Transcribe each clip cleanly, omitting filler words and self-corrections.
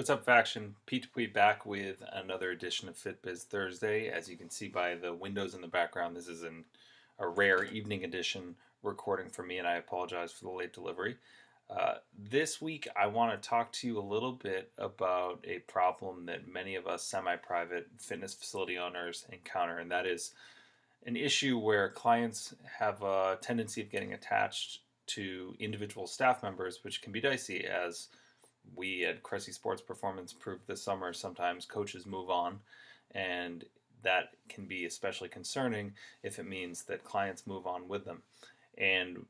What's up, faction? Pete Dupuy back with another edition of FitBiz Thursday. As you can see by the windows in the background, this is a rare evening edition recording for me, and I apologize for the late delivery. This week, I want to talk to you a little bit about a problem that many of us semi-private fitness facility owners encounter, and that is an issue where clients have a tendency of getting attached to individual staff members, which can be dicey as we at Cressy Sports Performance proved this summer. Sometimes coaches move on, and that can be especially concerning if it means that clients move on with them. And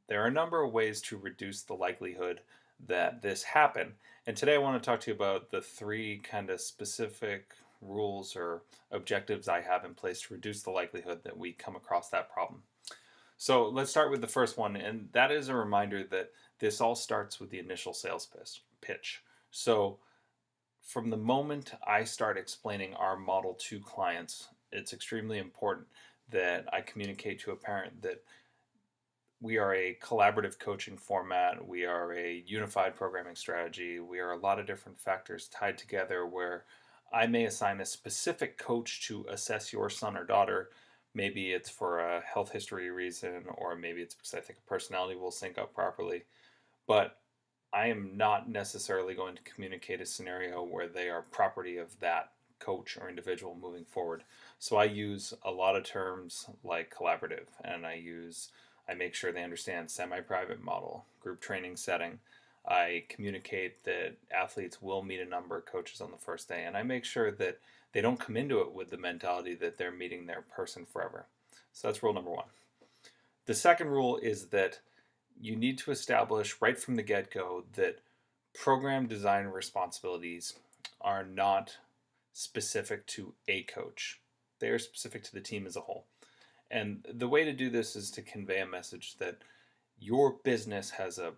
there are a number of ways to reduce the likelihood that this happen. And today I want to talk to you about the three kind of specific rules or objectives I have in place to reduce the likelihood that we come across that problem. So let's start with the first one, and that is a reminder that this all starts with the initial sales pitch. So from the moment I start explaining our model to clients, it's extremely important that I communicate to a parent that we are a collaborative coaching format, we are a unified programming strategy, we are a lot of different factors tied together where I may assign a specific coach to assess your son or daughter. Maybe it's for a health history reason, or maybe it's because I think a personality will sync up properly. But I am not necessarily going to communicate a scenario where they are property of that coach or individual moving forward. So I use a lot of terms like collaborative, and I make sure they understand semi-private model, group training setting. I communicate that athletes will meet a number of coaches on the first day, and I make sure that they don't come into it with the mentality that they're meeting their person forever. So that's rule number one. The second rule is that you need to establish right from the get-go that program design responsibilities are not specific to a coach. They are specific to the team as a whole. And the way to do this is to convey a message that your business has a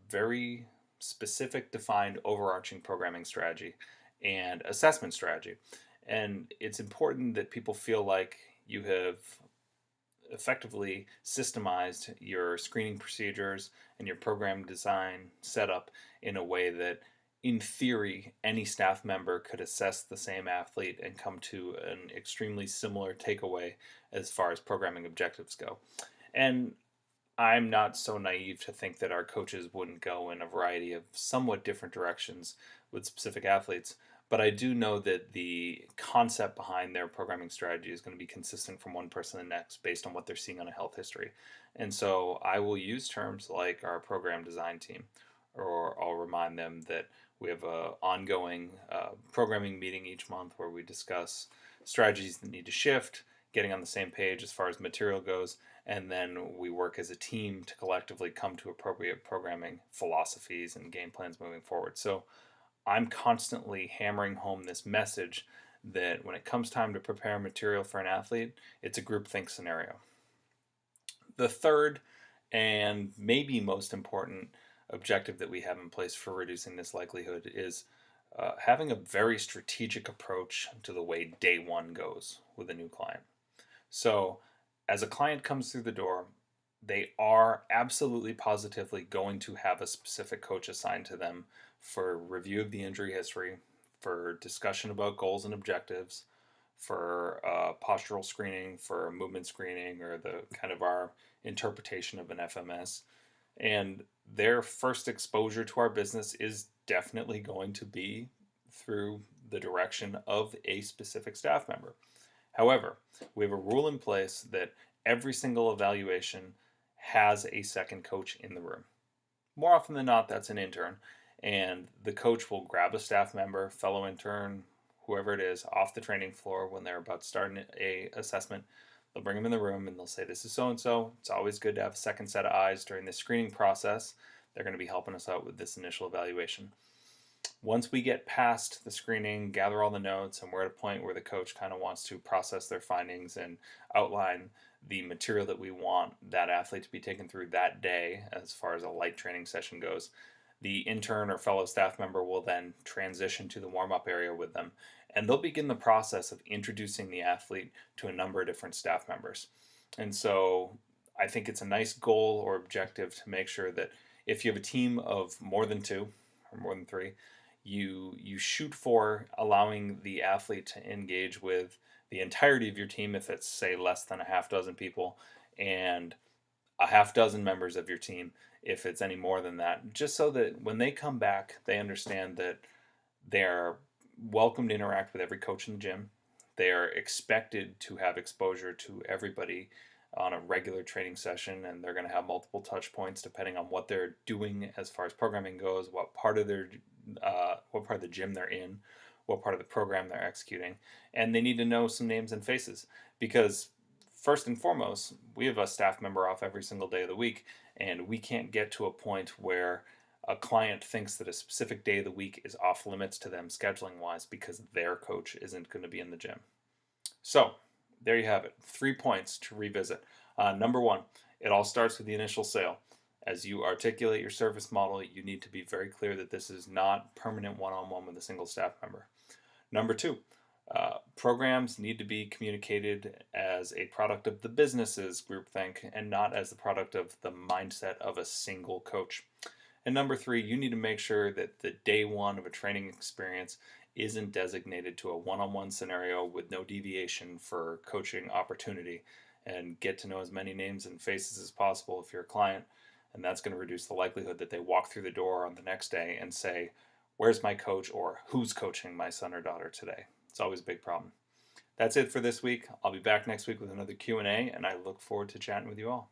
very specific, defined, overarching programming strategy and assessment strategy. And it's important that people feel like you have effectively systemized your screening procedures and your program design setup in a way that, in theory, any staff member could assess the same athlete and come to an extremely similar takeaway as far as programming objectives go. And I'm not so naive to think that our coaches wouldn't go in a variety of somewhat different directions with specific athletes, but I do know that the concept behind their programming strategy is going to be consistent from one person to the next based on what they're seeing on a health history. And so I will use terms like our program design team, or I'll remind them that we have an ongoing programming meeting each month where we discuss strategies that need to shift, getting on the same page as far as material goes, and then we work as a team to collectively come to appropriate programming philosophies and game plans moving forward. So I'm constantly hammering home this message that when it comes time to prepare material for an athlete, it's a groupthink scenario. The third and maybe most important objective that we have in place for reducing this likelihood is having a very strategic approach to the way day one goes with a new client. So as a client comes through the door, they are absolutely positively going to have a specific coach assigned to them for review of the injury history, for discussion about goals and objectives, for postural screening, for movement screening, or the kind of our interpretation of an FMS. And their first exposure to our business is definitely going to be through the direction of a specific staff member. However, we have a rule in place that every single evaluation has a second coach in the room. More often than not, that's an intern, and the coach will grab a staff member, fellow intern, whoever it is, off the training floor when they're about to start a assessment. They'll bring them in the room and they'll say, "This is so-and-so. It's always good to have a second set of eyes during the screening process. They're going to be helping us out with this initial evaluation." Once we get past the screening, gather all the notes, and we're at a point where the coach kind of wants to process their findings and outline the material that we want that athlete to be taken through that day as far as a light training session goes, the intern or fellow staff member will then transition to the warm-up area with them, and they'll begin the process of introducing the athlete to a number of different staff members. And so I think it's a nice goal or objective to make sure that if you have a team of more than two or more than three, you shoot for allowing the athlete to engage with the entirety of your team if it's say less than a half dozen people, and a half dozen members of your team if it's any more than that, just so that when they come back they understand that they're welcome to interact with every coach in the gym. They are expected to have exposure to everybody on a regular training session, and they're going to have multiple touch points depending on what they're doing as far as programming goes, what part of the gym they're in, what part of the program they're executing, and they need to know some names and faces because first and foremost, we have a staff member off every single day of the week, and we can't get to a point where a client thinks that a specific day of the week is off limits to them scheduling wise because their coach isn't going to be in the gym. So, there you have it. 3 points to revisit. Number one, it all starts with the initial sale. As you articulate your service model, you need to be very clear that this is not permanent one on one with a single staff member. Number two, programs need to be communicated as a product of the business's groupthink and not as the product of the mindset of a single coach. And number three, you need to make sure that the day one of a training experience isn't designated to a one-on-one scenario with no deviation for coaching opportunity, and get to know as many names and faces as possible if you're a client. And that's going to reduce the likelihood that they walk through the door on the next day and say, "Where's my coach?" or "Who's coaching my son or daughter today?" It's always a big problem. That's it for this week. I'll be back next week with another Q&A, and I look forward to chatting with you all.